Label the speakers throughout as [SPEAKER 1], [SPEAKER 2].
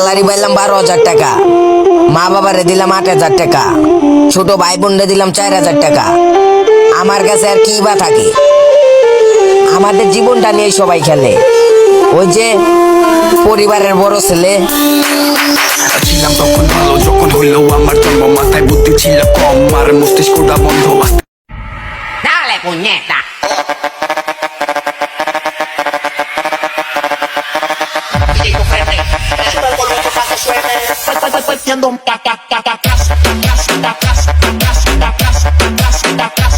[SPEAKER 1] Salary পাইলাম 12,000 টাকা, মা বাবারে দিলাম 8,000 টাকা, ছোট ভাই বোনরে দিলাম 4,000 টাকা। আমার কাছে আর কি বা থাকে? আমাদের জীবনটা নিয়ে সবাই খেলে। ওই যে পরিবারের বড় ছেলে।
[SPEAKER 2] ছিলাম তখন ভালো, যখন হইলো আমার জন্ম, মাথায় বুদ্ধি ছিল কম, আর মস্তিষ্কটা বন্ধ।
[SPEAKER 3] Dale, puñeta. Digo frente, sube el volumen para que suene. Voy siendo un ta ta ta ta tas, ta tas, ta tas, ta tas, ta tas, ta tas, ta tas.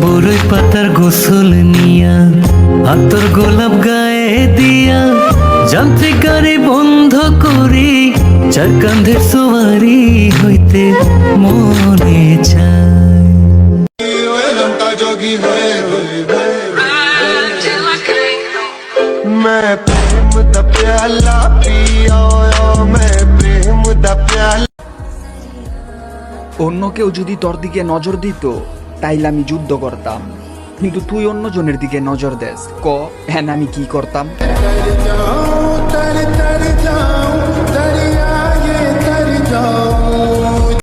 [SPEAKER 4] বড়ই পাতার গোসল নিয়া আতর গোলাপ গায়ে দিয়া যান্ত্রিক গাড়ি বন্ধ করি, চার কান্ধের সওয়ারি হইতে মনে চায়।
[SPEAKER 5] অন্য কেউ যদি তোর দিকে নজর দিত তাইলে আমি যুদ্ধ করতাম, কিন্তু তুই অন্য জনের দিকে নজর দেস, ক হ্যাঁ আমি কি করতাম?